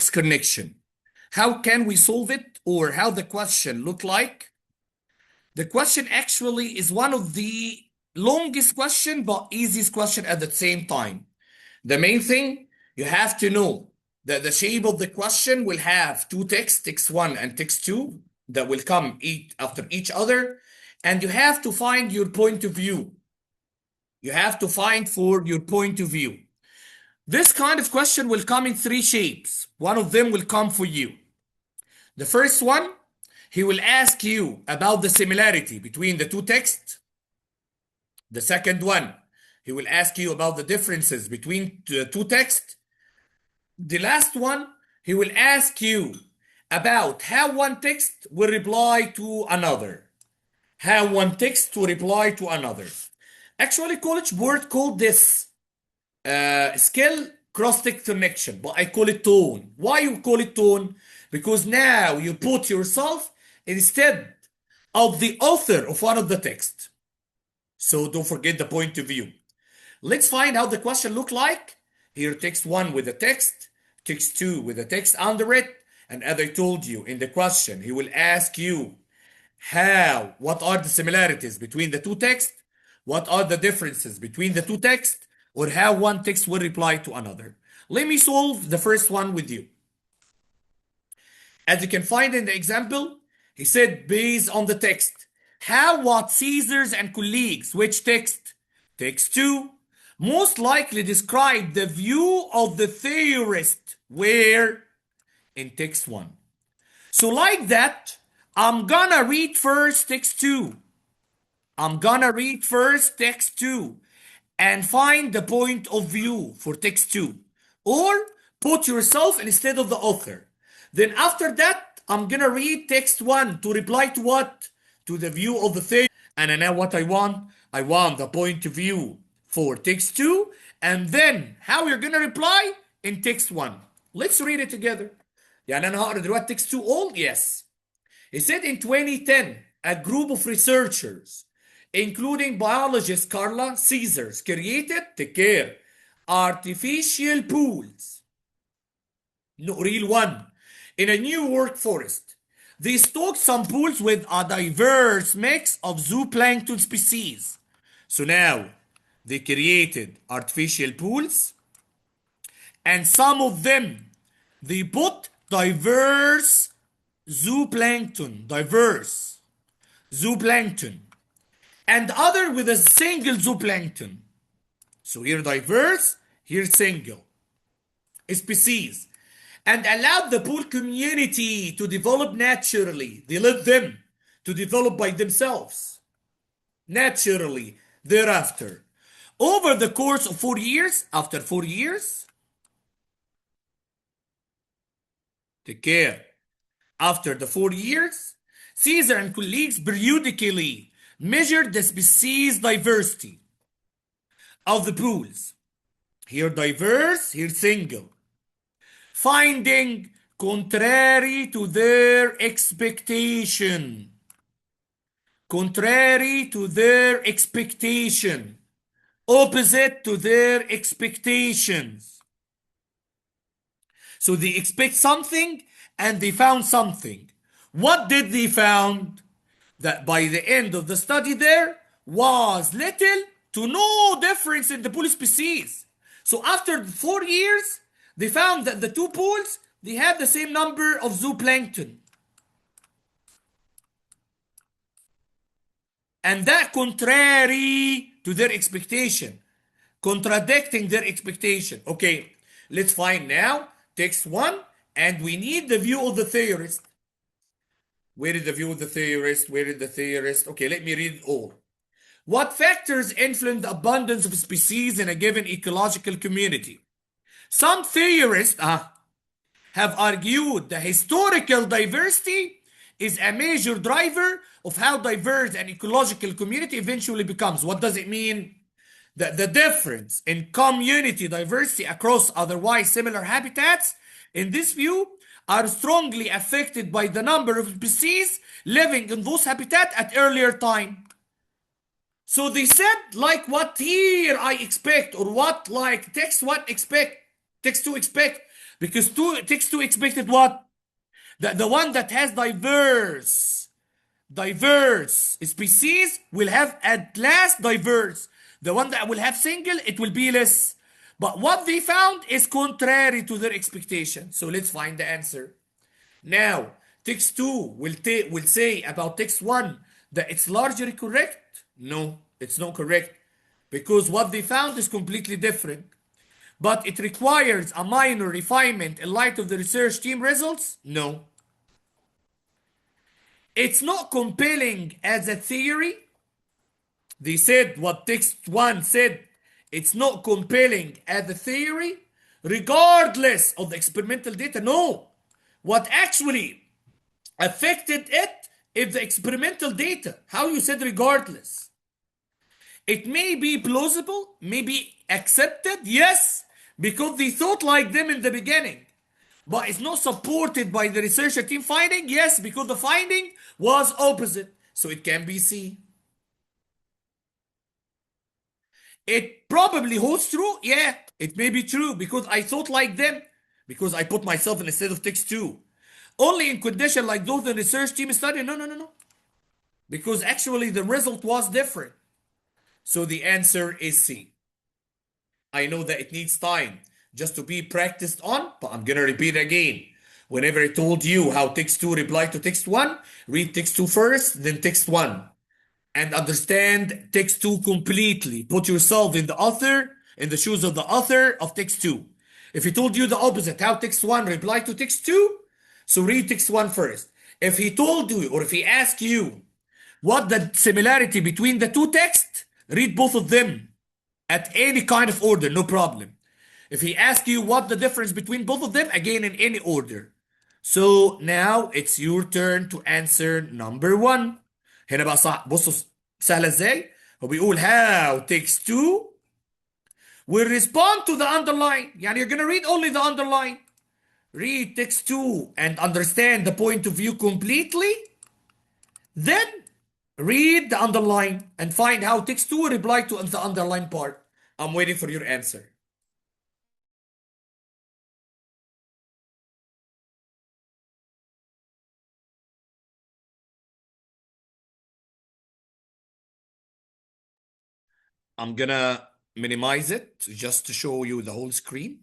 connection. How can we solve it, or how the question look like? The question actually is one of the longest question but easiest question at the same time. The main thing you have to know that the shape of the question will have two texts, text 1 and text 2, that will come after each other, and you have to find your point of view. You have to find for your point of view. This kind of question will come in three shapes. One of them will come for you. The first one, he will ask you about the similarity between the two texts. The second one, he will ask you about the differences between the two texts. The last one, he will ask you about how one text will reply to another. How one text will reply to another. Actually, college board called this skill cross-text connection, but I call it tone. Why you call it tone? Because now you put yourself instead of the author of one of the text. So don't forget the point of view. Let's find how the question look like. Here, text 1 with the text, text 2 with the text under it, and as I told you in the question, he will ask you what are the similarities between the two texts, what are the differences between the two texts, or how one text will reply to another. Let me solve the first one with you. As you can find in the example, he said based on the text, what Caesars and colleagues, which text? Text 2, most likely describe the view of the theorist, where? In text 1. So like that, I'm gonna read first text 2. I'm gonna read first text 2 and find the point of view for text 2. Or put yourself instead of the author. Then after that, I'm gonna read text 1 to reply to what? To the view of the theory. And now what I want? I want the point of view for text 2. And then how you're gonna reply? In text 1. Let's read it together. يعني أنا هقرا دلوقتي text 2 all? Yes. He said in 2010, a group of researchers, including biologist Carla Caesars, created, take care, artificial pools, no real one, in a New York forest. They stocked some pools with a diverse mix of zooplankton species. So now they created artificial pools, and some of them they put diverse zooplankton, and other with a single zooplankton. So here diverse, here single species, and allowed the pool community to develop naturally. They let them to develop by themselves naturally thereafter. Over the course of 4 years, after 4 years, take care. After the 4 years, Caesar and colleagues periodically measured the species diversity of the pools. Here diverse, here single. Finding contrary to their expectation. Contrary to their expectation. Opposite to their expectations. So they expect something and they found something. What did they found? That by the end of the study there was little to no difference in the pool species. So after 4 years, they found that the two pools, they have the same number of zooplankton. And that contrary to their expectation. Contradicting their expectation. Okay, let's find now text 1, and we need the view of the theorist. Where is the view of the theorist? Where is the theorist? Okay, let me read all. What factors influence the abundance of species in a given ecological community? Some theorists have argued the historical diversity is a major driver of how diverse an ecological community eventually becomes. What does it mean? That the difference in community diversity across otherwise similar habitats, in this view, are strongly affected by the number of species living in those habitats at earlier time. So they said, like what here I expect, or what like text 1 expect, text 2 expect, Because text 2 expected what? The one that has diverse species will have at last diverse. The one that will have single, it will be less. But what they found is contrary to their expectation. So let's find the answer. Now, text 2 will say about text 1 that it's largely correct. No, it's not correct. Because what they found is completely different. But it requires a minor refinement in light of the research team results? No. It's not compelling as a theory. They said what text 1 said. It's not compelling as a theory, regardless of the experimental data. No. What actually affected it is the experimental data. How you said regardless. It may be plausible, may be accepted, yes, because they thought like them in the beginning. But it's not supported by the researcher team finding, yes, because the finding was opposite. So it can be C. It probably holds true, yeah, it may be true because I thought like them, because I put myself in the state of text 2. Only in condition like those the research team studied, no. Because actually the result was different. So the answer is C. I know that it needs time just to be practiced on, but I'm gonna repeat again. Whenever I told you how text 2 reply to text 1, read text 2 first, then text 1. And understand text 2 completely. Put yourself in the author, in the shoes of the author of text 2. If he told you the opposite, how text 1 reply to text 2, so read text 1 first. If he told you, or if he asked you, what the similarity between the two texts, read both of them at any kind of order, no problem. If he asks you what the difference between both of them, again in any order. So now it's your turn to answer number one. هنا بقى صح بصوا سهلة ازاي؟ هو بيقول how text 2 will respond to the underline. يعني you're gonna read only the underline. Read text 2 and understand the point of view completely. Then read the underline and find how text 2 will reply to the underline part. I'm waiting for your answer. I'm gonna minimize it just to show you the whole screen.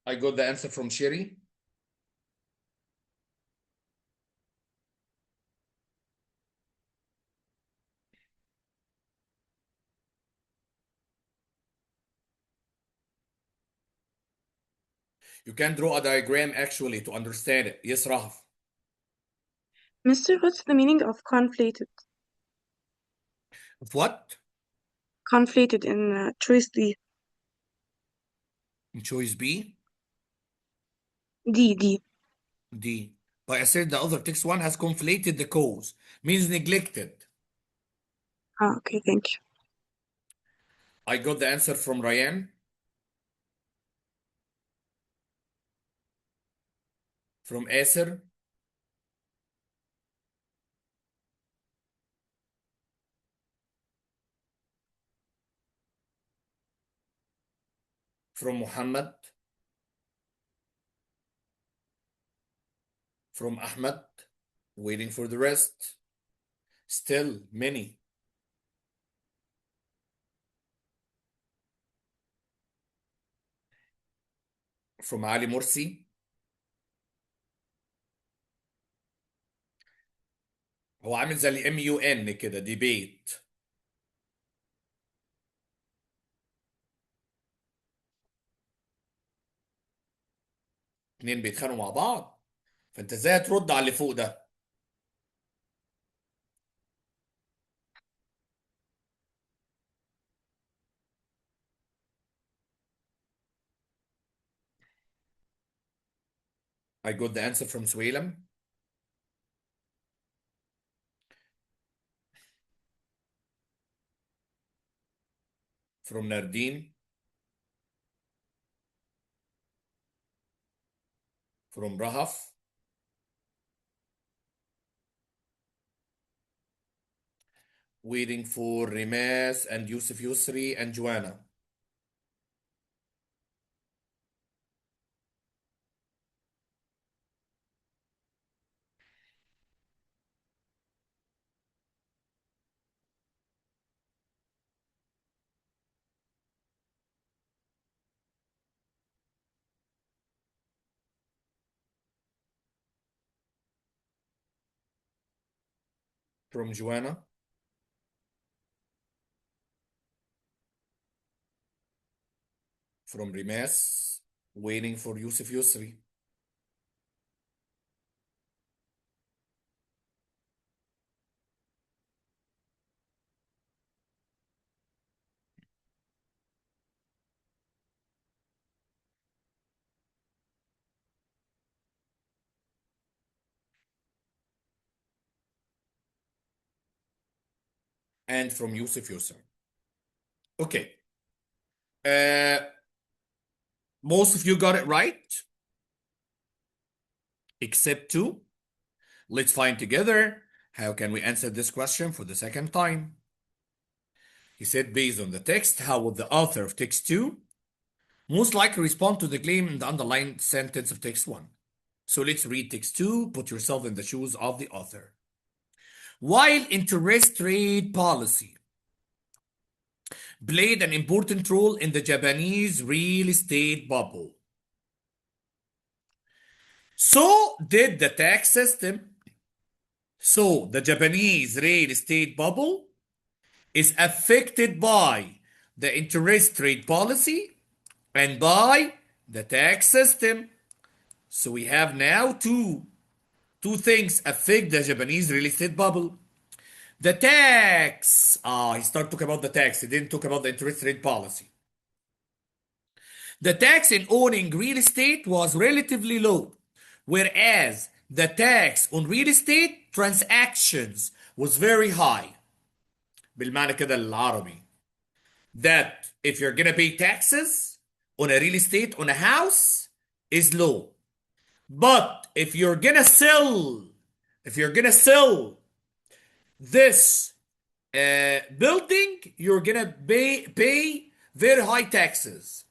I got the answer from Sherry. You can draw a diagram actually to understand it. Yes, Rahaf. Mister, what's the meaning of conflated? Of what? Conflated in choice D. In choice B? D. D. But I said the other text one has conflated the cause, means neglected. Ah, okay, thank you. I got the answer from Ryan, from Acer, from Muhammad, From Ahmed, waiting for the rest. Still many. From Ali Morsi. هو عامل زي الام يو ان كده ديبيت. اتنين بيتخانقوا مع بعض، فانت ازاي هترد على اللي فوق ده؟ I got the answer from Suelam. From Nardine. From Rahaf. Waiting for Rimas and Yusuf Yusri and Joanna. From Joanna. From Rimas. Waiting for Yusuf Yusri. And from Yusuf Yusri. Okay. Most of you got it right, except two. Let's find together how can we answer this question for the second time. He said, based on the text, how would the author of text 2 most likely respond to the claim in the underlined sentence of text 1? So let's read text 2. Put yourself in the shoes of the author. While interest rate policy played an important role in the Japanese real estate bubble, so did the tax system. So the Japanese real estate bubble is affected by the interest rate policy and by the tax system. So we have now two things affect the Japanese real estate bubble. The tax. He started talking about the tax. He didn't talk about the interest rate policy. The tax in owning real estate was relatively low, whereas the tax on real estate transactions was very high. بالمعنى كده العربي. That if you're gonna pay taxes on a real estate on a house is low. But if you're gonna sell this building, you're gonna pay very high taxes.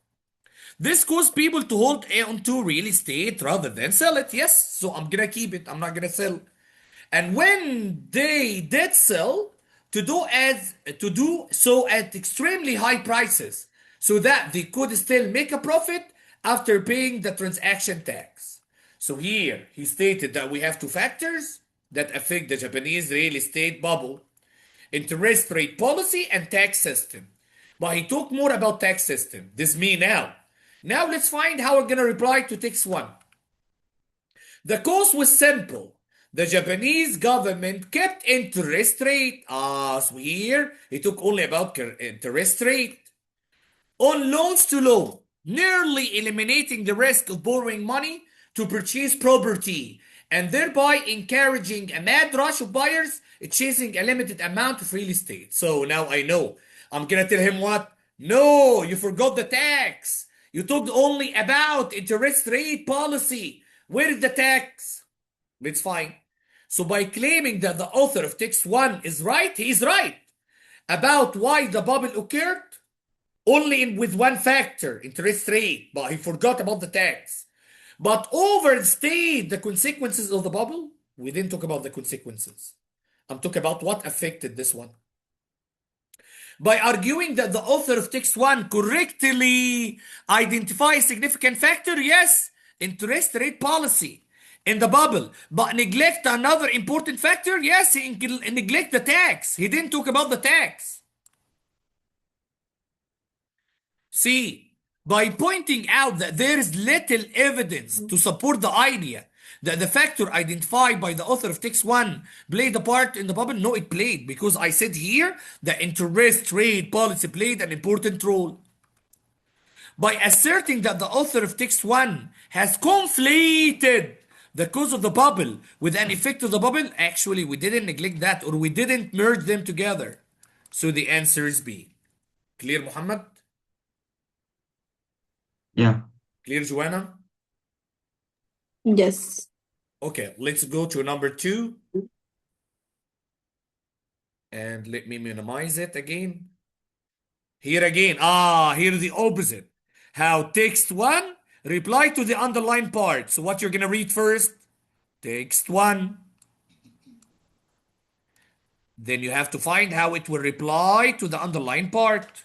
This caused people to hold onto real estate rather than sell it. Yes, so I'm gonna keep it. I'm not gonna sell. And when they did sell, to do so at extremely high prices, so that they could still make a profit after paying the transaction tax. So here he stated that we have two factors that affect the Japanese real estate bubble: interest rate policy and tax system. But he talked more about tax system. This me now. Now let's find how we're gonna reply to text 1. The cause was simple. The Japanese government kept interest rate. So here he took only about interest rate on loans to loan, nearly eliminating the risk of borrowing money to purchase property, and thereby encouraging a mad rush of buyers chasing a limited amount of real estate. So now I know. I'm gonna tell him what? No, you forgot the tax. You talked only about interest rate policy. Where is the tax? It's fine. So by claiming that the author of text 1 is right, he is right about why the bubble occurred, only with one factor, interest rate, but he forgot about the tax. but overstate the consequences of the bubble. We didn't talk about the consequences. I'm talking about what affected this one. By arguing that the author of text 1 correctly identifies significant factor, yes, interest rate policy in the bubble, but neglect another important factor, yes, he neglect the tax. He didn't talk about the tax. See, by pointing out that there is little evidence to support the idea that the factor identified by the author of text 1 played a part in the bubble, no, it played, because I said here that interest rate policy played an important role. By asserting that the author of text 1 has conflated the cause of the bubble with an effect of the bubble, actually, we didn't neglect that, or we didn't merge them together. So the answer is B. Clear, Muhammad? Yeah. Clear, Joanna? Yes. Okay, let's go to number 2. And let me minimize it again. Here again. Here the opposite. How text 1 reply to the underlined part. So what you're going to read first? Text 1. Then you have to find how it will reply to the underlined part.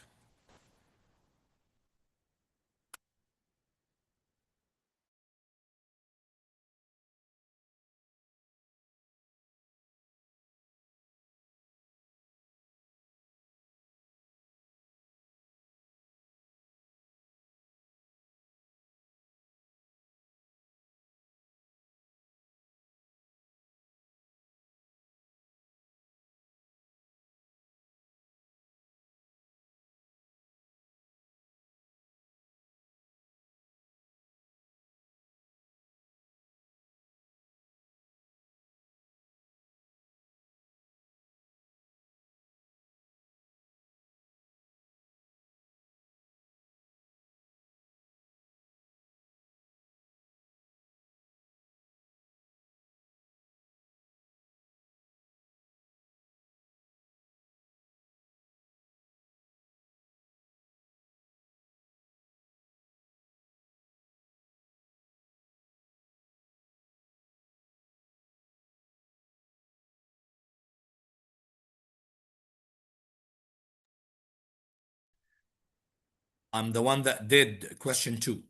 I'm the one that did question 2,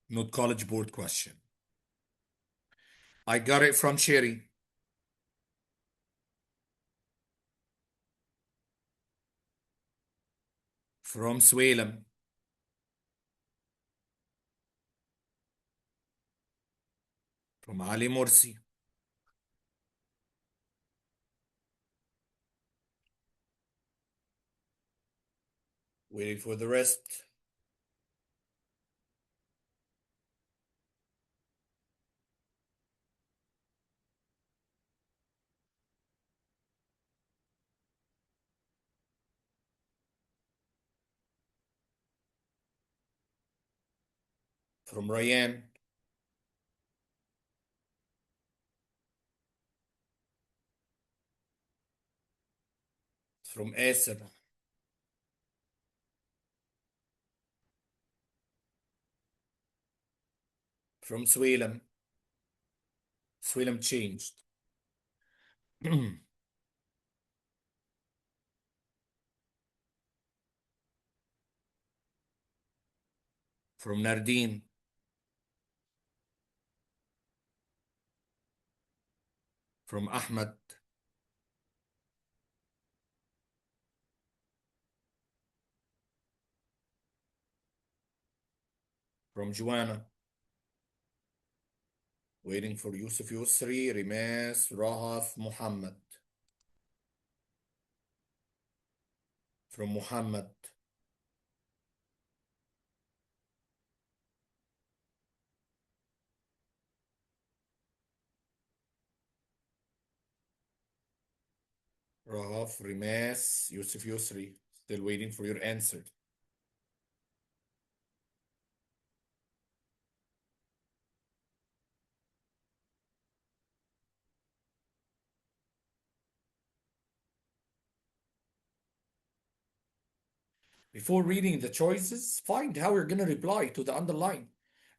not college board question. I got it from Sherry. From Swalem. From Ali Morsi. Waiting for the rest. From Ryan. From Asir. From Swalem. Swalem changed. From Nardine. From Ahmed. From Joanna. Waiting for Yusuf Yusri, Rimas, Rahaf, Muhammad. From Muhammad. Rahaf, Rimas, Yusuf Yusri. Still waiting for your answer. Before reading the choices, find how you're going to reply to the underline.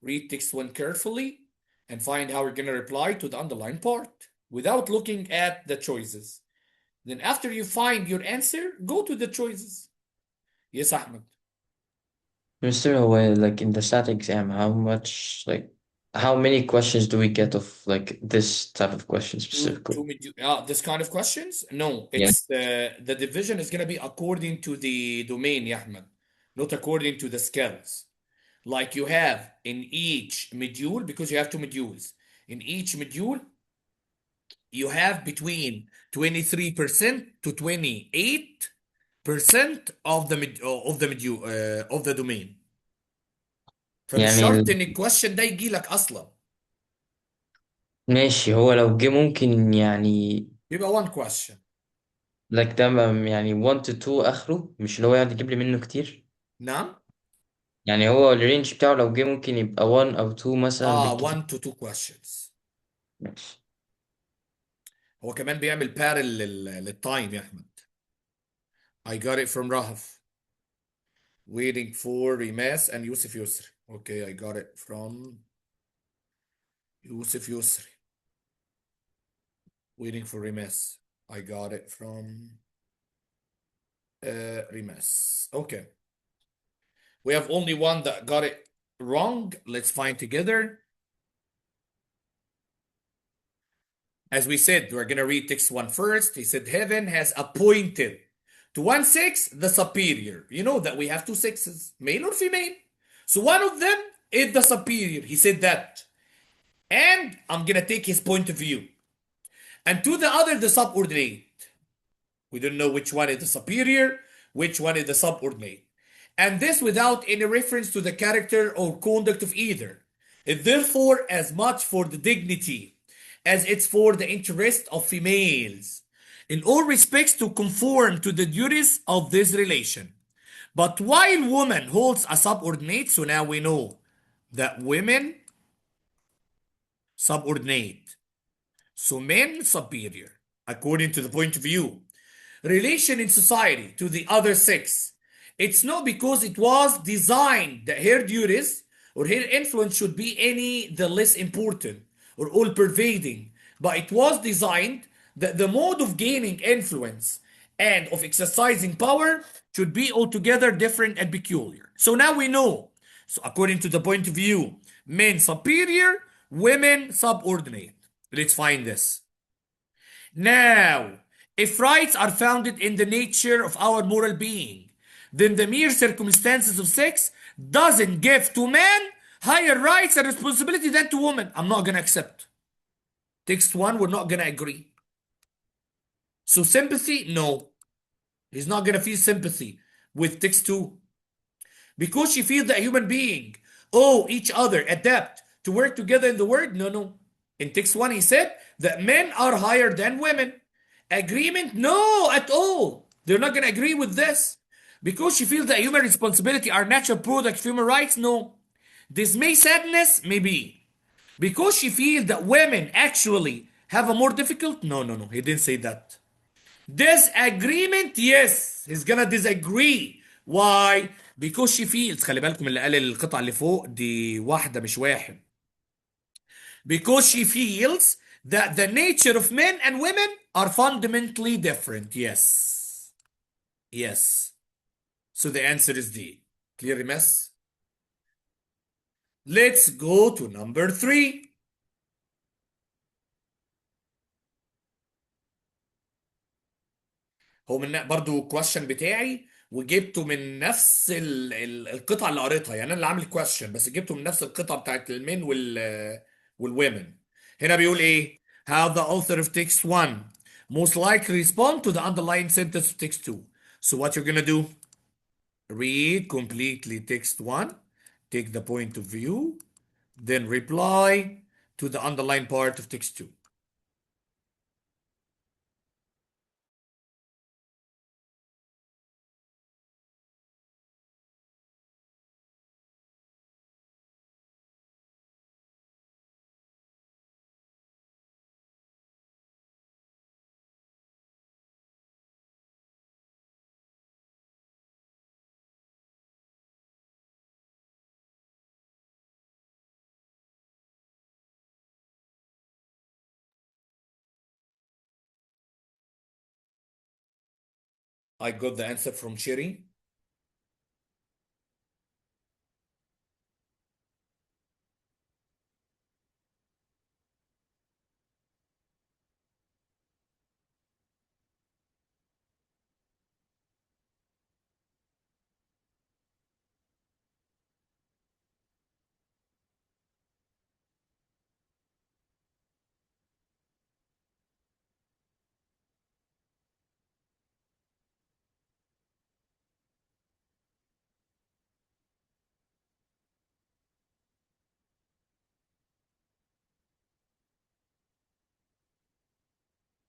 Read text 1 carefully and find how we're going to reply to the underlined part without looking at the choices. Then after you find your answer, go to the choices. Yes, Ahmed. Mr. هو like in the SAT exam, how much like how many questions do we get of like this type of question specifically? This kind of questions? No, Yeah. it's the division is going to be according to the domain, ya Ahmed, not according to the skills. Like you have in each module, because you have two modules. In each module, you have between 23% to 28% of the module of the domain. فمش يعني شرط ان الكويشن ده يجي لك اصلا. ماشي، هو لو جه ممكن يعني بيبقى one question. like ده يعني 1 to 2 اخره، مش اللي هو يقعد يجيب لي منه كتير. نعم. يعني هو الرينج بتاعه لو جه ممكن يبقى 1 او 2 مثلا بالكتير. 1 to 2 questions. ماشي. هو كمان بيعمل بارل للتايم يا احمد. I got it from Rahaf. Waiting for Rimas and Yusuf Yusri. Okay, I got it from Yusuf Yusri. Waiting for Rimas. I got it from Rimas. Okay. We have only one that got it wrong. Let's find together. As we said, we're going to read text one first. He said, Heaven has appointed to 1 6 the superior. You know that we have 2 6s, male or female. So one of them is the superior. He said that. And I'm going to take his point of view. And to the other, the subordinate. We don't know which one is the superior, which one is the subordinate. And this without any reference to the character or conduct of either. It therefore as much for the dignity as it's for the interest of females, in all respects to conform to the duties of this relation. But while woman holds a subordinate, so now we know that women subordinate, so men superior, according to the point of view relation in society to the other sex. It's not because it was designed that her duties or her influence should be any the less important or all pervading, but it was designed that the mode of gaining influence and of exercising power should be altogether different and peculiar. So now we know. So according to the point of view, men superior, women subordinate. Let's find this. Now, if rights are founded in the nature of our moral being, then the mere circumstances of sex doesn't give to man higher rights and responsibility than to women. I'm not going to accept. Text one, we're not going to agree. So sympathy, no. He's not going to feel sympathy with text two. Because she feels that human being owe each other, adapt to work together in the world. No, no. In text one, he said that men are higher than women. Agreement? No, at all. They're not going to agree with this. Because she feels that human responsibility are natural product of human rights? No. Dismay, sadness? Maybe. Because she feels that women actually have a more difficult? No, no, no. He didn't say that. Disagreement? Yes. He's gonna disagree. Why? Because she feels. خلي بالكم اللي قال القطعة اللي فوق دي واحدة مش واحد. Because she feels that the nature of men and women are fundamentally different. Yes. Yes. So the answer is D. Clear, mess? Let's go to number 3. هو من برضو question بتاعي وجبته من نفس القطعة اللي قريتها. يعني انا اللي عامل question بس جبته من نفس القطعة بتاعت المين والwomen. هنا بيقول ايه؟ How the author of text 1 most likely respond to the underlying sentence of text 2. So what you're gonna do? Read completely text 1, take the point of view, then reply to the underlying part of text 2. I got the answer from Cherry.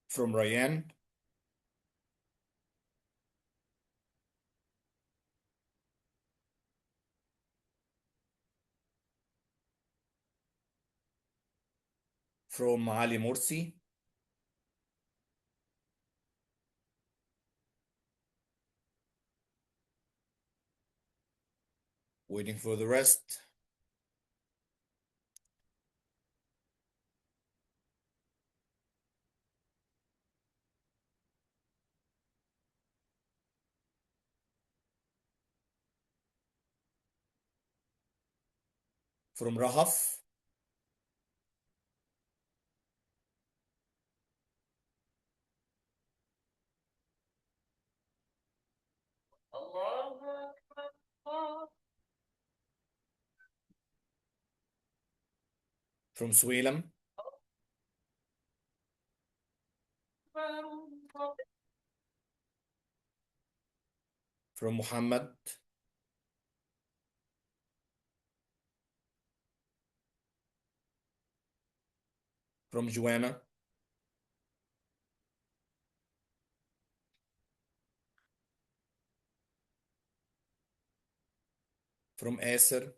From Ryan. From Ali Morsi. Waiting for the rest. From Rahaf. From Suilam. From Muhammad. From Joanna. From Acer.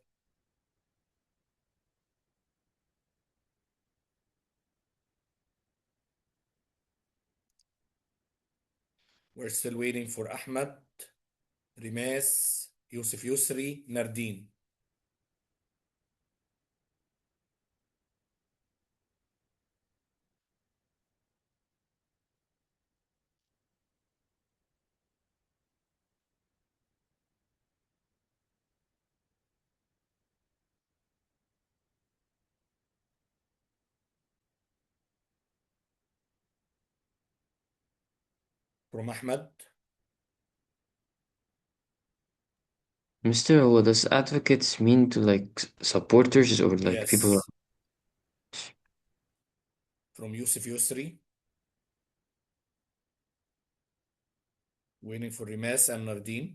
We're still waiting for Ahmed, Rimas, Yusuf Yusri, Nardin. From Ahmed. Mr. What does advocates mean to like supporters or like people who are Yes. From Yusuf Yusri. Waiting for Rimas and Nardin.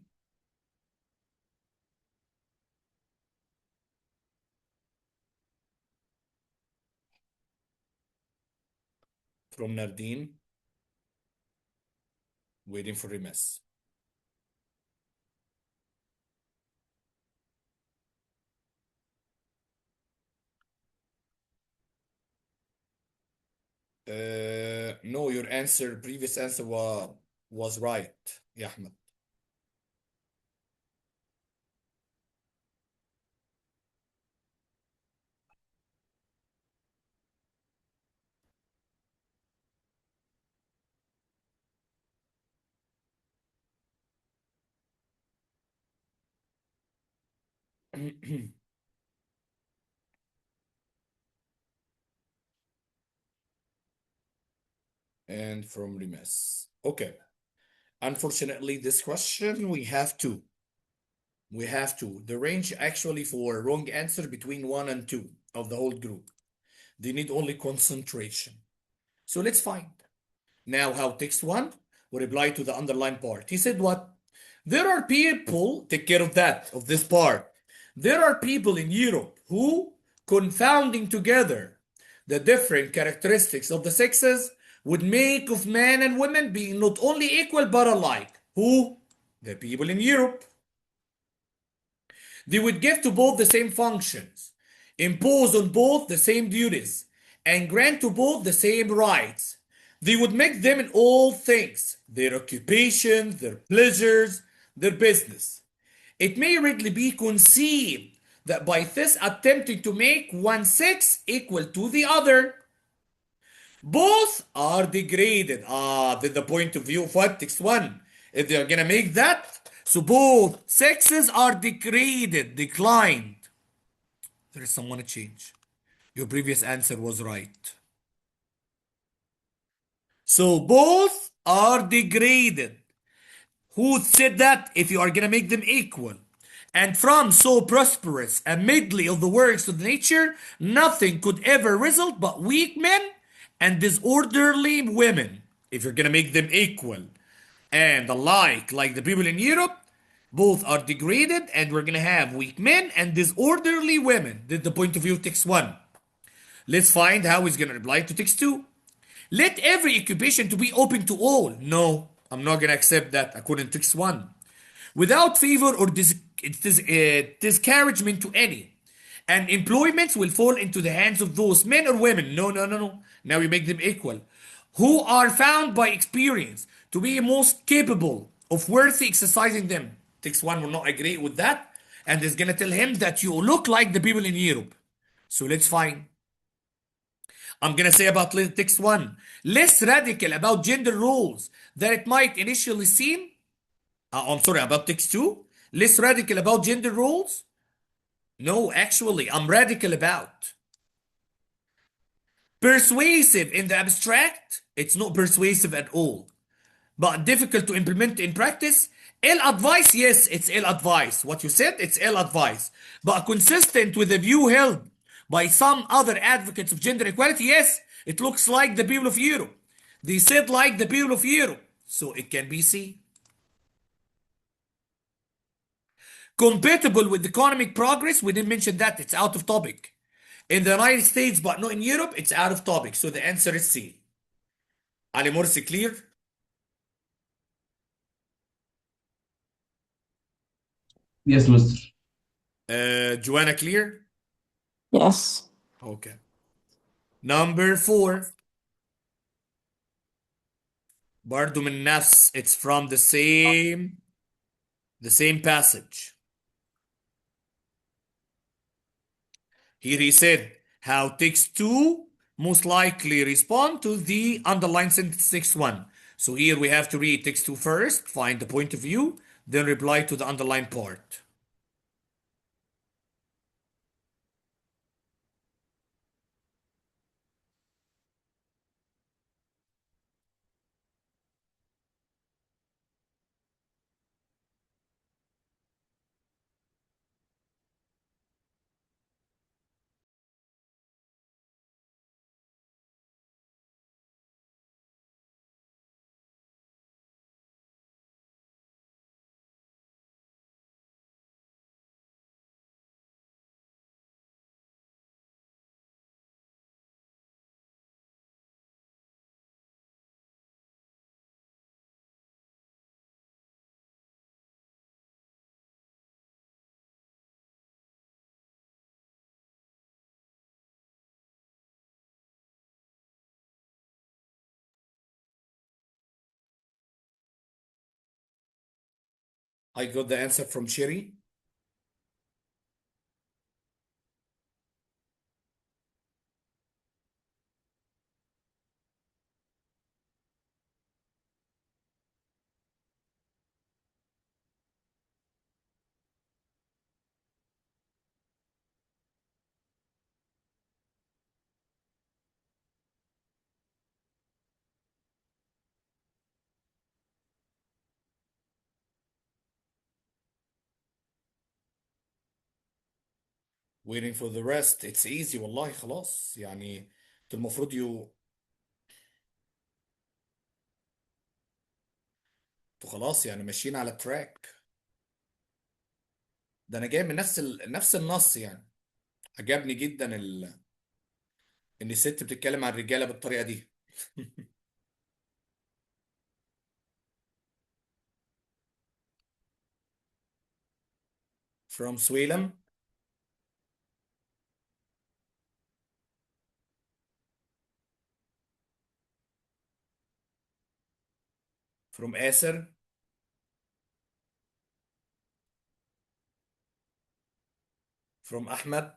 From Nardin. Waiting for Rimas. No, your answer, previous answer was right, ya Ahmed. And from Rimas. Okay. Unfortunately, this question we have two. We have two. The range actually for wrong answer between 1 and 2 of the whole group. They need only concentration. So let's find. Now how text 1 will reply to the underlined part. He said what? There are people, take care of that, of this part. There are people in Europe who, confounding together the different characteristics of the sexes, would make of men and women being not only equal but alike. Who? The people in Europe. They would give to both the same functions, impose on both the same duties, and grant to both the same rights. They would make them in all things, their occupations, their pleasures, their business. It may readily be conceived that by this attempting to make one sex equal to the other, both are degraded. Then the point of view of what? Text 1. If they are gonna make that, so both sexes are degraded, declined. There is someone to change. Your previous answer was right. So both are degraded. Who said that? If you are gonna make them equal. And from so prosperous a medley of the works of nature, nothing could ever result but weak men and disorderly women. If you're gonna make them equal and alike, like the people in Europe, both are degraded, and we're gonna have weak men and disorderly women. This is the point of view of text 1. Let's find how he's gonna reply to text 2. Let every occupation to be open to all. No, I'm not gonna accept that according to text 1. Without favor or discouragement to any. And employments will fall into the hands of those men or women. No, no, no, no. Now you make them equal. Who are found by experience to be most capable of worthy exercising them. Text 1 will not agree with that. And is gonna tell him that you look like the people in Europe. So let's find. I'm gonna say about text 1. Less radical about gender roles than it might initially seem. I'm sorry, about text 2. Less radical about gender roles. No, actually, I'm radical about. Persuasive in the abstract. It's not persuasive at all. But difficult to implement in practice. Ill advice, yes, it's ill advice. What you said, it's ill advice. But consistent with the view held by some other advocates of gender equality, yes, it looks like the people of Europe. They said like the people of Europe. So it can be C. Compatible with economic progress, we didn't mention that, it's out of topic. In the United States, but not in Europe, it's out of topic. So the answer is C. Ali Morsi, clear? Yes, Mister. Joanna, clear? Yes. Okay. Number 4. برضو من نفس, it's from the same passage. Here he said, how text 2 most likely respond to the underlined sentence text 1. So here we have to read text 2 first, find the point of view, then reply to the underlined part. I got the answer from Sherry. Waiting for the rest. It's easy والله, خلاص يعني انتوا المفروض انتوا خلاص يعني ماشيين على التراك. ده انا جاي من نفس النص يعني. عجبني جدا ان الست بتتكلم عن الرجاله بالطريقه دي. From Sweden. From Acer. From Ahmed.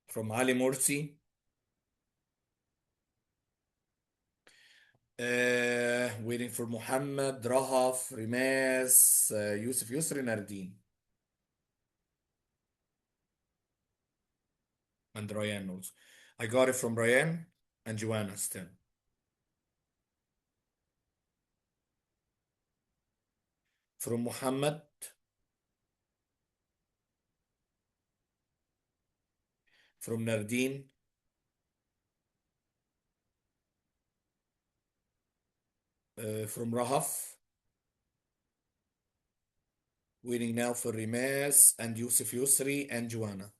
From Ali Morsi. Waiting for Muhammad, Rahaf, Rimas, Yusuf Yusri, Nardin. And Ryan also. I got it from Ryan and Joanna still. From Muhammad. From Nardin. From Rahaf. Waiting now for Rimas and Yusuf Yusri and Joanna.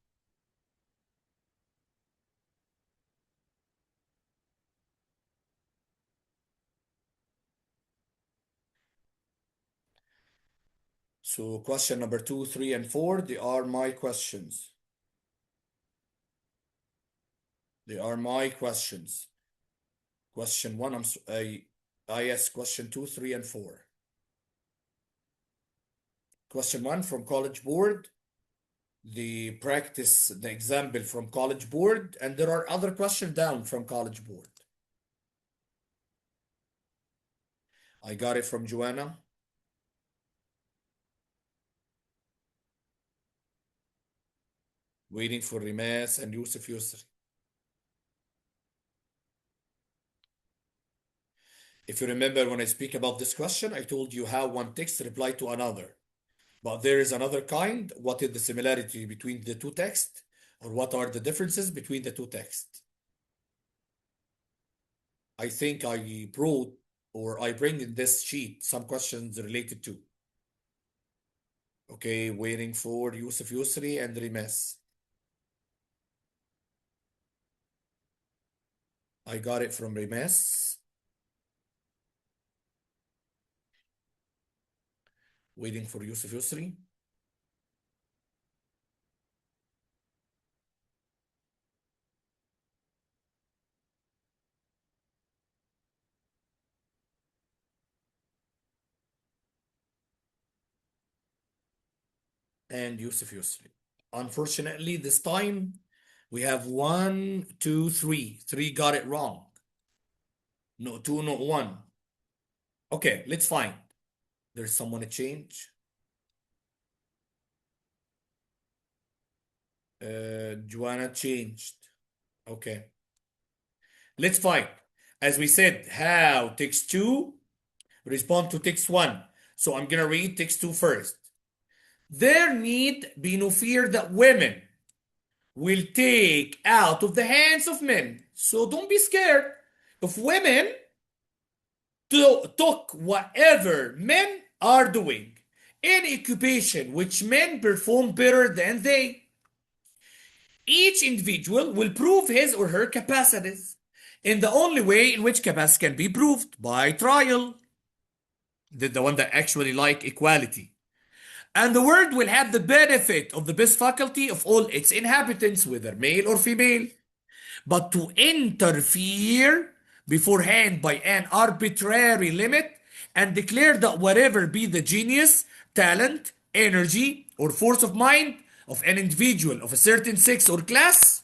So question number 2, 3, and 4, they are my questions. They are my questions. Question 1, yes, question 2, 3, and 4. Question 1 from College Board. The practice, the example from College Board, and there are other questions down from College Board. I got it from Joanna. Waiting for Rimas and Yusuf Yusri. If you remember when I speak about this question, I told you how one text reply to another. But there is another kind. What is the similarity between the two texts? Or what are the differences between the two texts? I think I brought or I bring in this sheet some questions related to. Okay, waiting for Yusuf Yusri and Rimas. I got it from Rimas. Waiting for Yusuf Yusri. And Yusuf Yusri. Unfortunately, this time we have 1, 2, 3. 3 got it wrong. No, 2, not 1. Okay, let's find. There's someone to change. Joanna changed. Okay. Let's find. As we said, how text 2 respond to text 1. So I'm gonna read text 2 first. There need be no fear that women will take out of the hands of men. So don't be scared if women took whatever men are doing in occupation which men perform better than they. Each individual will prove his or her capacities in the only way in which capacity can be proved by trial. The one that actually like equality. And the world will have the benefit of the best faculty of all its inhabitants, whether male or female. But to interfere beforehand by an arbitrary limit and declare that whatever be the genius, talent, energy, or force of mind of an individual of a certain sex or class,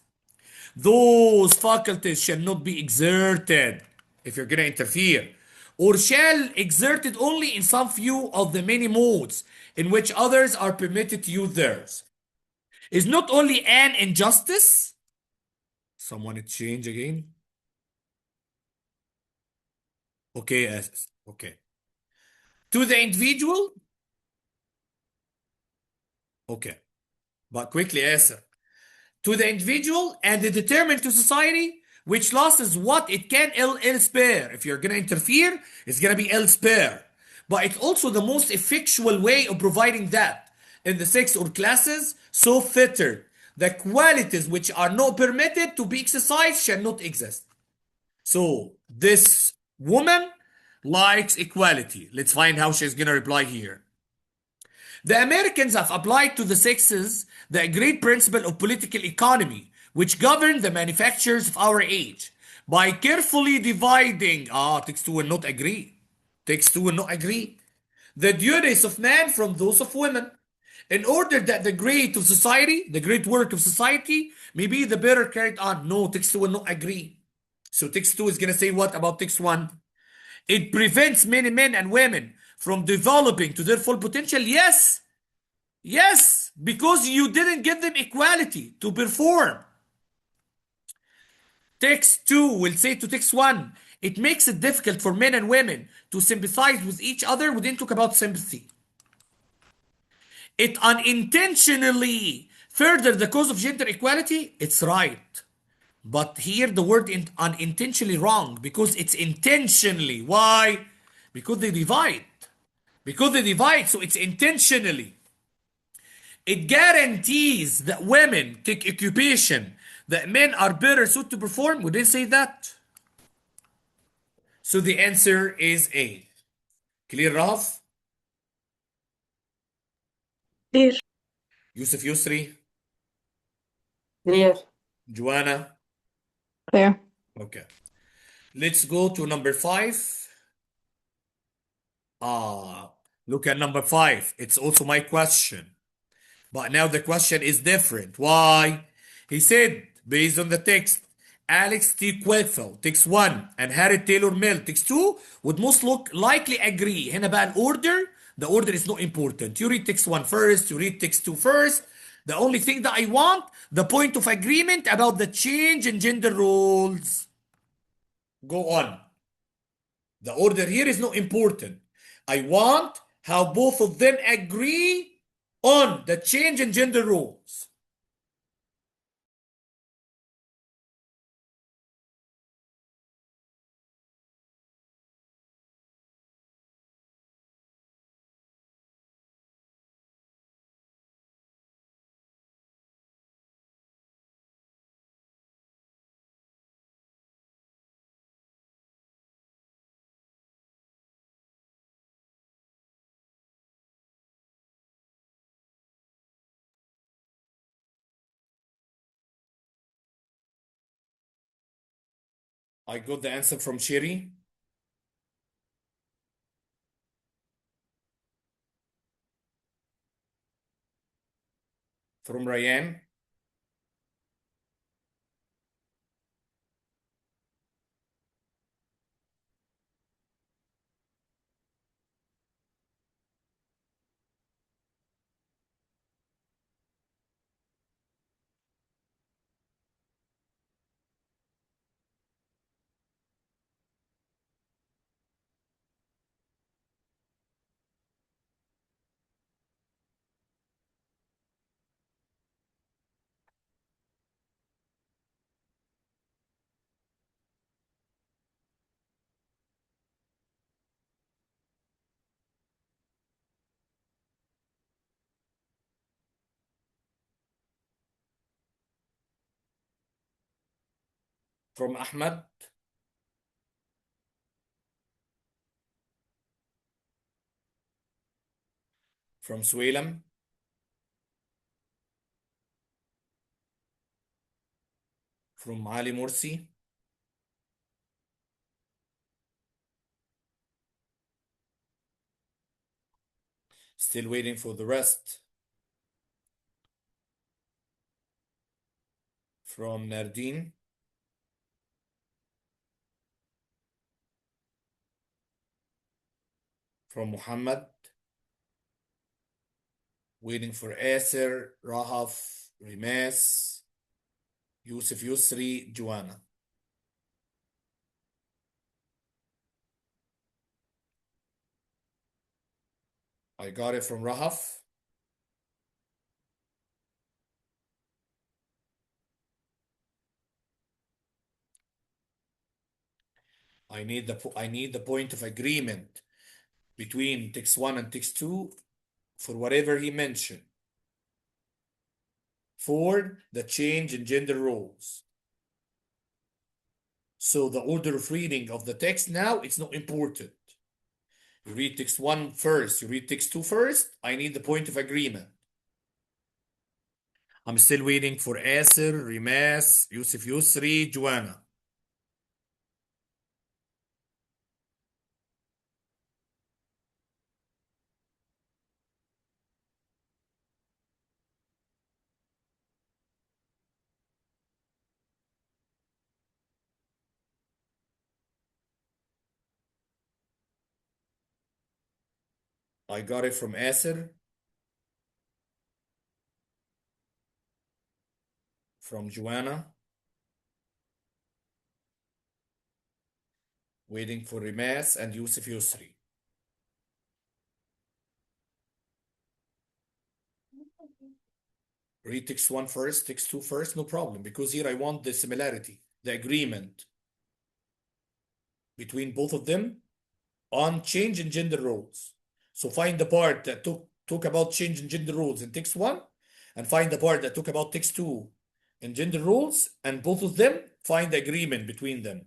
those faculties shall not be exerted if you're going to interfere, or shall exerted only in some few of the many modes in which others are permitted to use theirs, is not only an injustice. Someone change again. Okay, okay. To the individual. Okay. But quickly answer. To the individual and the determined to society, which losses what it can ill spare. If you're going to interfere, it's going to be ill spare. But it's also the most effectual way of providing that in the sex or classes so fettered. The qualities which are not permitted to be exercised shall not exist. So this woman likes equality. Let's find how she's going to reply here. The Americans have applied to the sexes the agreed principle of political economy, which govern the manufactures of our age, by carefully dividing. Text 2 will not agree. Text 2 will not agree. The duties of man from those of women, in order that the great of society, the great work of society, may be the better carried on. No, text 2 will not agree. So text 2 is going to say what about text 1? It prevents many men and women from developing to their full potential. Yes, yes, because you didn't give them equality to perform. Text 2 will say to text 1, it makes it difficult for men and women to sympathize with each other. We didn't talk about sympathy. It unintentionally further the cause of gender equality. It's right. But here the word unintentionally wrong because it's intentionally. Why? Because they divide. Because they divide, so it's intentionally. It guarantees that women take occupation that men are better suited to perform. We didn't say that. So the answer is A. Clear, Rahaf? Clear. Yusuf Yusri? Clear. Joanna? Clear. Okay. Let's go to number 5. Look at number 5. It's also my question. But now the question is different. Why? He said, based on the text, Alex T. Quackfell takes 1 and Harry Taylor Mill takes 2 would most likely agree. هنا بقى order. The order is not important. You read text 1 first, you read text 2 first. The only thing that I want, the point of agreement about the change in gender roles. Go on. The order here is not important. I want how both of them agree on the change in gender roles. I got the answer from Sherry. From Ryan. From Ahmed. From Suelam. From Ali Morsi. Still waiting for the rest. From Nardine. From Muhammad. Waiting for Aser, Rahaf, Rimas, Yusuf Yusri, Joanna. I got it from Rahaf. I need the point of agreement between text 1 and text 2 for whatever he mentioned. For the change in gender roles. So the order of reading of the text now, it's not important. You read text 1 first, you read text 2 first. I need the point of agreement. I'm still waiting for Aser, Rimas, Yusuf Yusri, Joanna. I got it from Asir. From Joanna. Waiting for Rimas and Yusuf Yusri. Read text 1 first, text 2 first, no problem, because here I want the similarity, the agreement between both of them on change in gender roles. So find the part that talk about change in gender roles in text 1, and find the part that talk about text 2 in gender roles, and both of them find the agreement between them.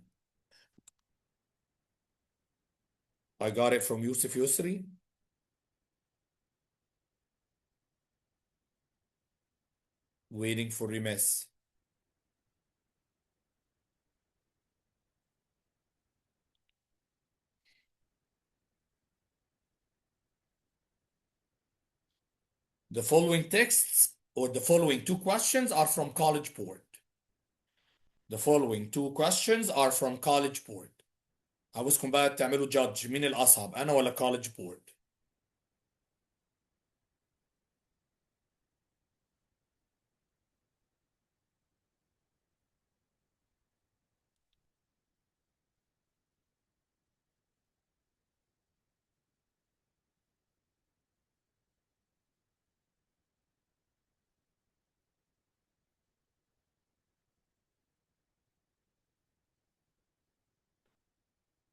I got it from Yusuf Yusri. Waiting for Rimes. The following texts or the following two questions are from College Board. The following two questions are from College Board. عاوزكم بقى تعملوا judge مين الأصعب أنا ولا College Board.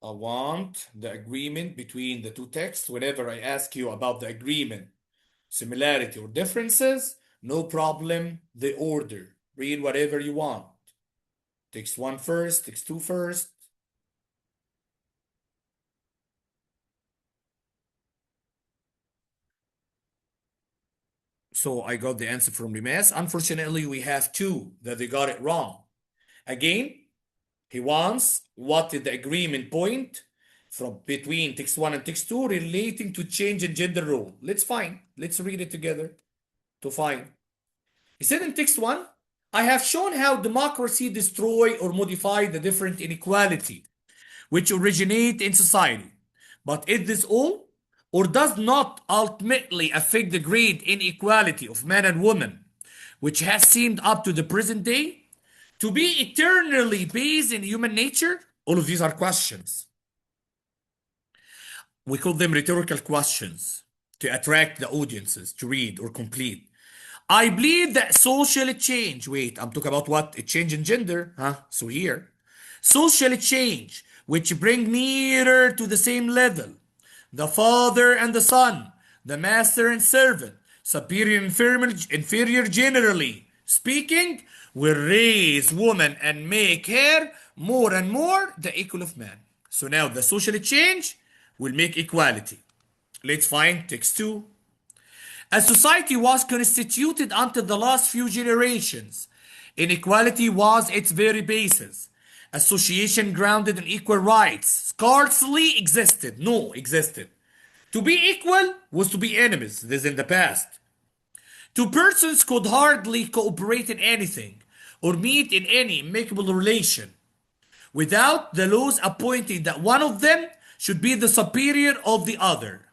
I want the agreement between the two texts. Whenever I ask you about the agreement, similarity, or differences, no problem, the order. Read whatever you want. Text 1 first, text 2 first. So I got the answer from Rimas. Unfortunately, we have two that they got it wrong. Again, he wants what is the agreement point from between text 1 and text 2 relating to change in gender role. Let's find. Let's read it together to find. He said in text 1, I have shown how democracy destroy or modify the different inequality which originate in society. But is this all? Or does not ultimately affect the great inequality of man and woman, which has seemed up to the present day to be eternally based in human nature? All of these are questions. We call them rhetorical questions to attract the audiences to read or complete. I believe that social change, wait, I'm talking about what? A change in gender, huh? So here, social change, which bring nearer to the same level, the father and the son, the master and servant, superior and inferior generally speaking, will raise woman and make her more and more the equal of man. So now the social change will make equality. Let's find text 2. As society was constituted until the last few generations, inequality was its very basis. Association grounded in equal rights scarcely existed. No, existed. To be equal was to be enemies. This is in the past. Two persons could hardly cooperate in anything or meet in any amicable relation without the laws appointing that one of them should be the superior of the other.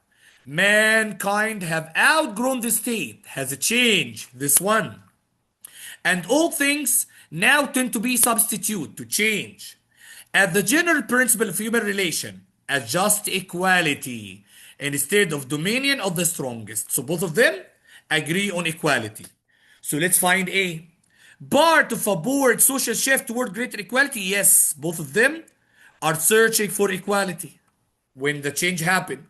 Mankind have outgrown the state, has changed this one. And all things now tend to be substitute, to change. As the general principle of human relation, as just equality, instead of dominion of the strongest. So both of them agree on equality. So let's find A. Part of a board social shift toward greater equality? Yes, both of them are searching for equality when the change happened.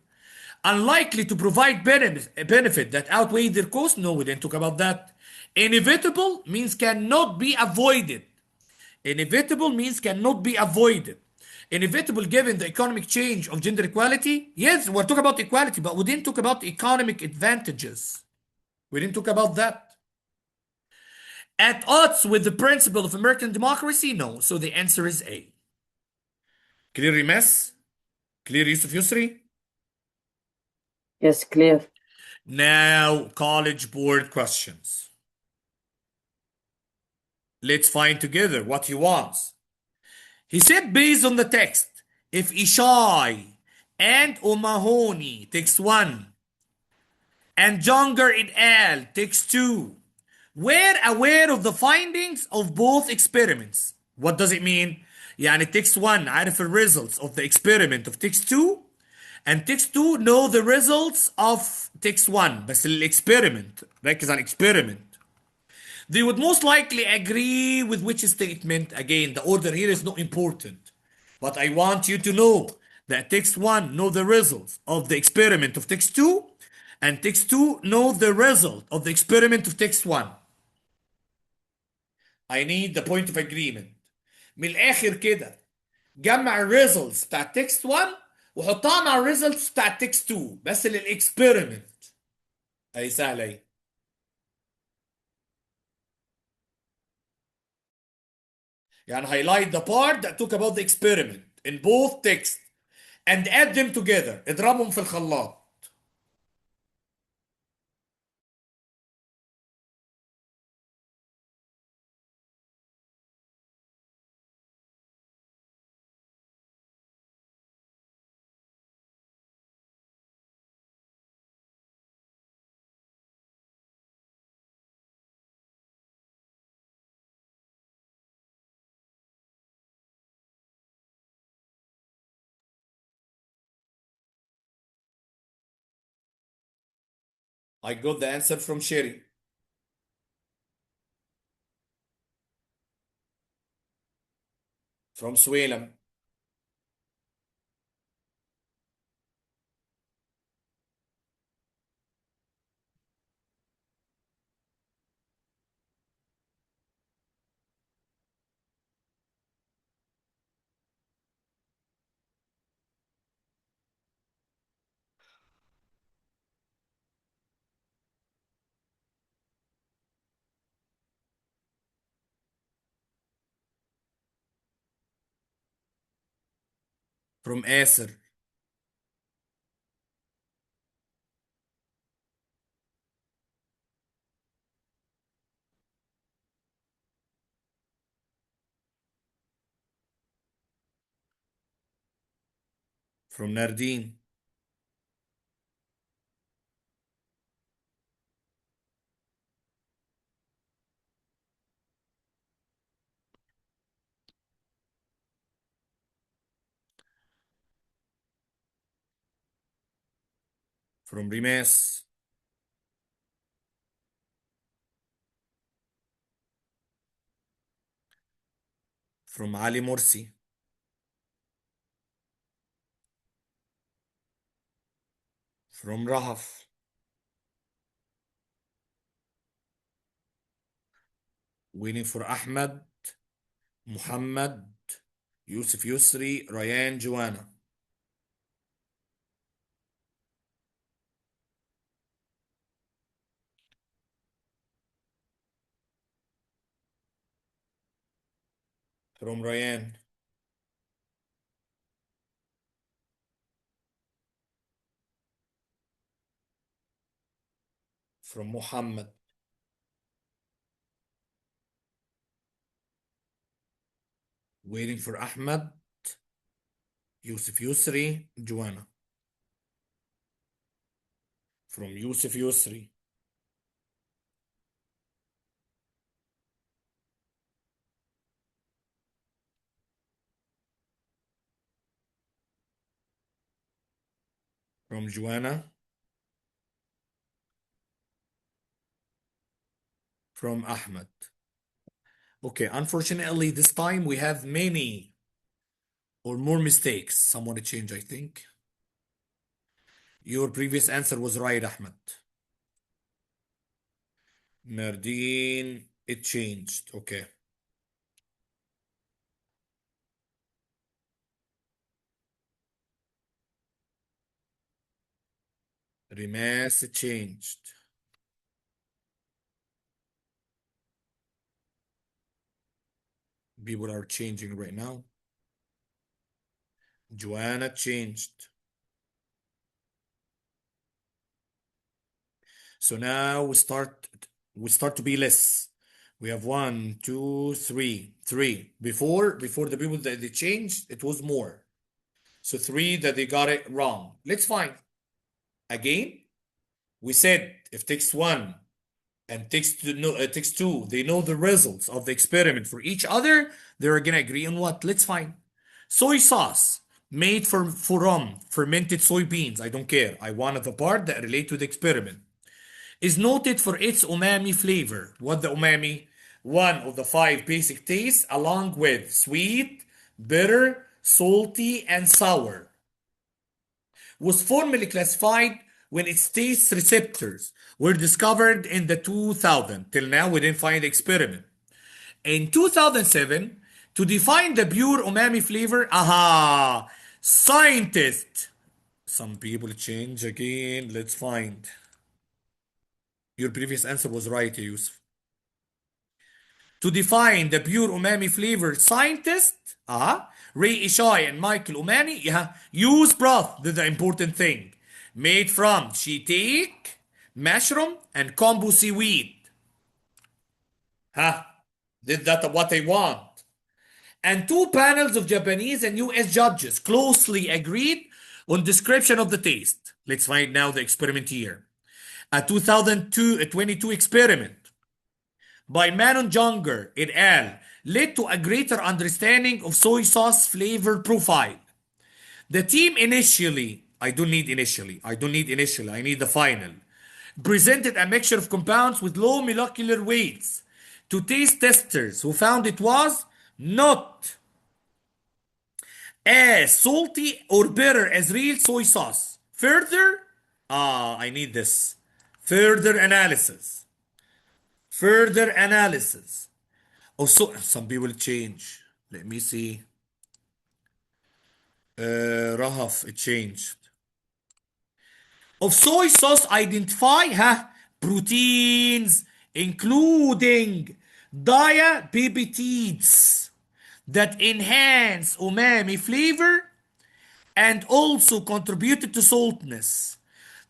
Unlikely to provide benefit that outweigh their cost? No, we didn't talk about that. Inevitable means cannot be avoided. Inevitable means cannot be avoided. Inevitable given the economic change of gender equality? Yes, we're talking about equality, but we didn't talk about economic advantages. We didn't talk about that. At odds with the principle of American democracy? No. So the answer is A. Clear, Rimes? Clear, Yusuf Yusri? Yes, clear. Now, College Board questions. Let's find together what he wants. He said based on the text, if Ishai and O'Mahony, text 1, and Younger et al. Text 2 were aware of the findings of both experiments. What does it mean? يعني text 1 عارف ال results of the experiment of text 2 and text 2 know the results of text 1 بس experiment ركز على experiment. They would most likely agree with which statement. Again, the order here is not important. But I want you to know that text 1 know the results of the experiment of text 2 and text 2 know the result of the experiment of text 1. I need the point of agreement. من الآخر كده جمع الريزلتس بتاع text 1 وحطها مع الريزلتس بتاع text 2 بس للإكسبيرمنت. أي سهلة أهي. يعني highlight the part that talk about the experiment in both texts and add them together. اضربهم في الخلاط. I got the answer from Sherry. From Swelem. From Acer. From Nardine. From Rimes. From Ali Morsi. From Rahaf. Waiting for Ahmed, Muhammad, Yusuf Yusri, Ryan, Joanna. From Ryan. From Muhammad. Waiting for Ahmed, Yusuf Yusri, Joanna. From Yusuf Yusri. From Joanna. From Ahmed. Okay, unfortunately, this time we have many or more mistakes. Someone to change, I think. Your previous answer was right, Ahmed. Nardine, it changed. Okay. Rimas, it changed. People are changing right now. Joanna changed. So now we start to be less. We have 1, 2, 3, 3. Before the people that they changed, it was more. So 3 that they got it wrong. Let's find again. We said if text 1 and text 2, they know the results of the experiment for each other, they're gonna agree on what? Let's find. Soy sauce made from fermented soybeans. I don't care. I wanted the part that relate to the experiment. Is noted for its umami flavor. What the umami? One of the 5 basic tastes, along with sweet, bitter, salty, and sour, was formally classified when its taste receptors were discovered in the 2000. Till now, we didn't find the experiment. In 2007, to define the pure umami flavor, scientists. Some people change again. Let's find. Your previous answer was right, Yusuf. To define the pure umami flavor, scientists, Ray Ishai and Michael Umani, use broth. This is the important thing. Made from shiitake, mushroom, and kombu seaweed. Did that what they want. And 2 panels of Japanese and US judges closely agreed on description of the taste. Let's find now the experiment here. A 2022 experiment by Manon Junger et al. Led to a greater understanding of soy sauce flavor profile. The team initially, I don't need initially, I need the final, presented a mixture of compounds with low molecular weights to taste testers who found it was not as salty or bitter as real soy sauce. Further, I need this. Further analysis. Also, some people change. Let me see. Rahaf, it changed. Of soy sauce identify proteins, including diapeptides that enhance umami flavor and also contributed to saltiness.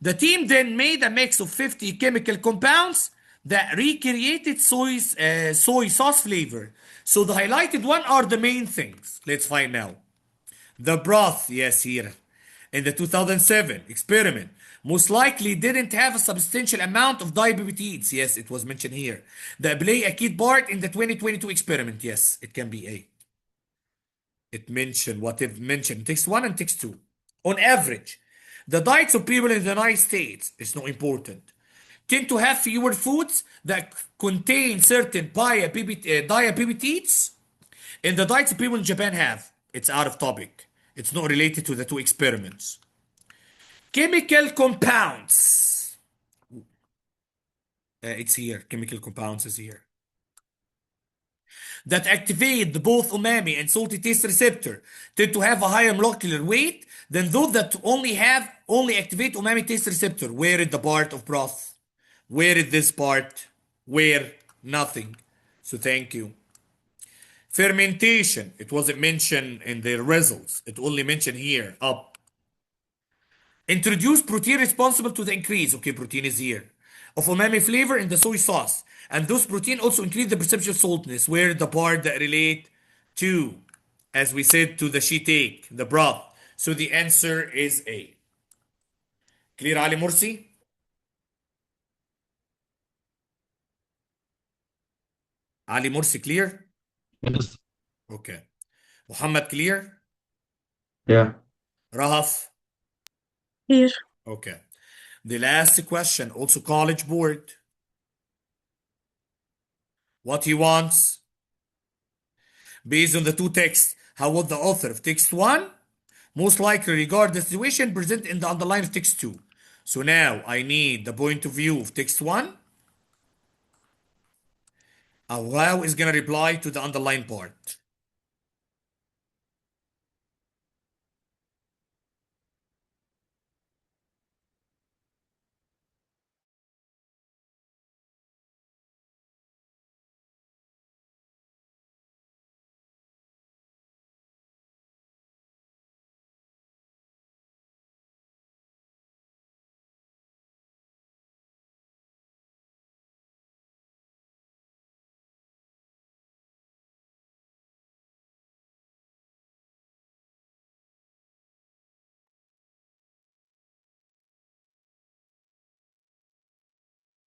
The team then made a mix of 50 chemical compounds that recreated soy sauce flavor. So the highlighted one are the main things. Let's find now. The broth, yes, here. In the 2007 experiment, most likely didn't have a substantial amount of diapeptides. Yes, it was mentioned here. That play a key part in the 2022 experiment. Yes, it can be A. It mentioned what it mentioned. Text 1 and text 2. On average, the diets of people in the United States, it's not important, tend to have fewer foods that contain certain diapeptides in the diets people in Japan have. It's out of topic. It's not related to the 2 experiments. Chemical compounds. It's here. Chemical compounds is here. That activate both umami and salty taste receptor tend to have a higher molecular weight than those that only activate umami taste receptor. Where is the part of broth? Where is this part? Where? Nothing. So thank you. Fermentation. It wasn't mentioned in the results. It only mentioned here, up. Introduce protein responsible to the increase. Okay, protein is here. Of umami flavor in the soy sauce. And those protein also increase the perception of saltness. Where the part that relate to, as we said, to the shiitake, the broth. So the answer is A. Clear, Ali Mursi? Ali Mursi, clear? Yes. Okay. Muhammad, clear? Yeah. Rahaf? Here. Okay. The last question, also college board. What he wants? Based on the 2 texts, how would the author of text 1 most likely regard the situation present in the underline of text 2? So now I need the point of view of text 1. How is going to reply to the underline part?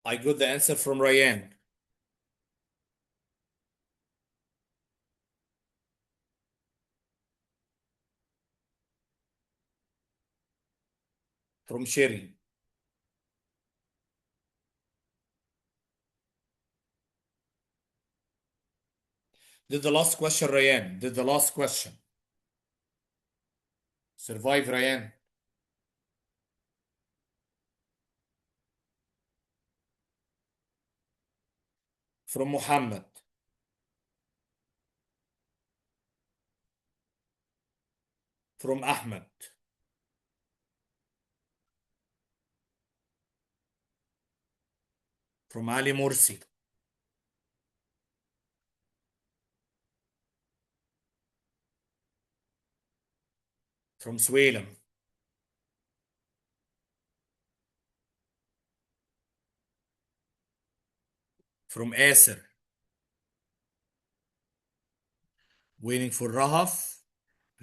I got the answer from Ryan. From Sherry. Did the last question, Ryan. Did the last question. Survive, Ryan. From Muhammad. From Ahmed. From Ali Morsi. From Swelem. From Aser. Waiting for Rahaf,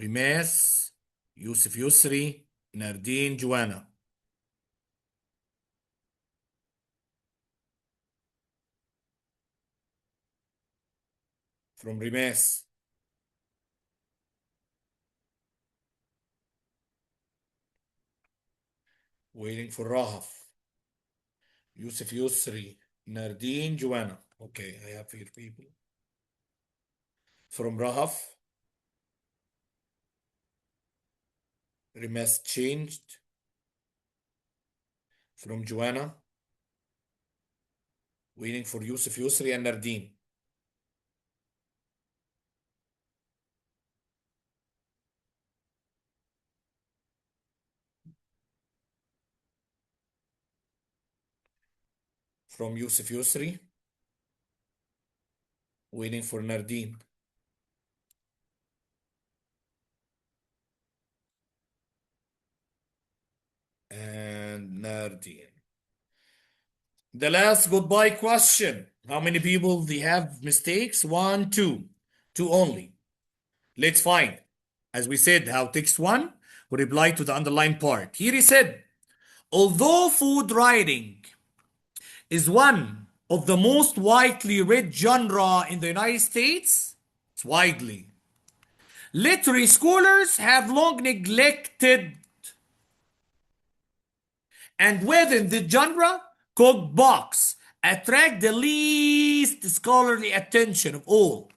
Rimas, Yusuf Yusri, Nardine, Joanna. From Rimas. Waiting for Rahaf, Yusuf Yusri, Nardine, Joanna. Okay, I have 4 people. From Rahaf, Rimas changed. From Joanna, waiting for Yusuf Yusri and Nardine. From Yusuf Yusri, waiting for Nardine. And Nardine. The last goodbye question. How many people they have mistakes? 1, 2. 2 only. Let's find. As we said, how text 1 will reply to the underlined part. Here he said, although food writing is one of the most widely read genre in the United States, it's widely. Literary scholars have long neglected, and within the genre, cookbooks attract the least scholarly attention of all,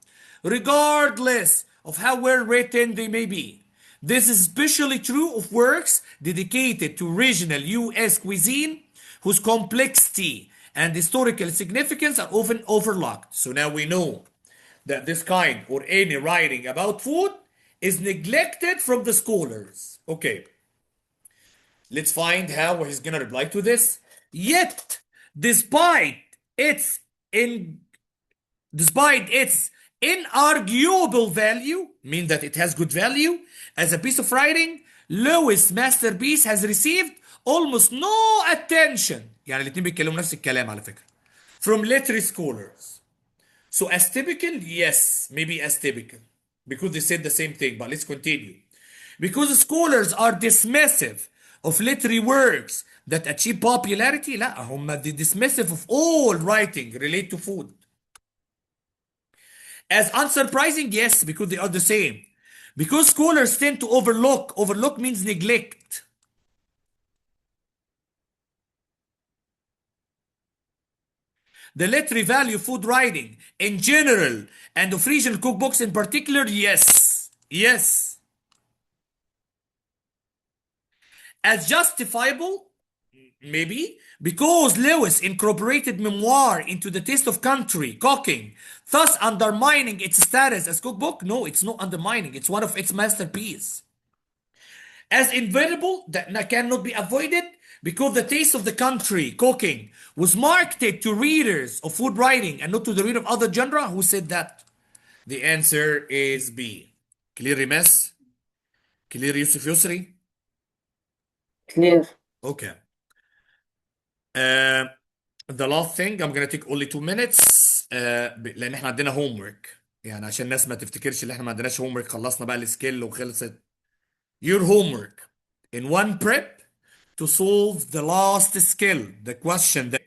regardless of how well written they may be. This is especially true of works dedicated to regional U.S. cuisine, whose complexity and historical significance are often overlooked. So now we know that this kind or any writing about food is neglected from the scholars. Okay. Let's find how he's gonna reply to this. Yet, despite its in despite its inarguable value, mean that it has good value as a piece of writing, Lewis' masterpiece has received almost no attention. يعني الاتنين بيتكلموا نفس الكلام على فكرة. From literary scholars. So as typical, yes, maybe as typical. Because they said the same thing, but let's continue. Because scholars are dismissive of literary works that achieve popularity, لا هم dismissive of all writing related to food. As unsurprising, yes, because they are the same. Because scholars tend to overlook means neglect. The literary value of food writing in general and of regional cookbooks in particular, yes. Yes. As justifiable, maybe, because Lewis incorporated memoir into the taste of country cooking, thus undermining its status as cookbook. No, it's not undermining. It's one of its masterpieces. As inevitable, that cannot be avoided, because the taste of the country cooking was marketed to readers of food writing and not to the reader of other genre. Who said that? The answer is B. Clear, Rimes? Clear, Yusuf Yusri? Clear. Okay. The last thing, I'm gonna take only 2 minutes لان احنا عندنا homework. يعني عشان الناس ما تفتكرش ان احنا ما عندناش homework، خلصنا بقى السكيل وخلصت. Your homework in one prep to solve the last skill, the question that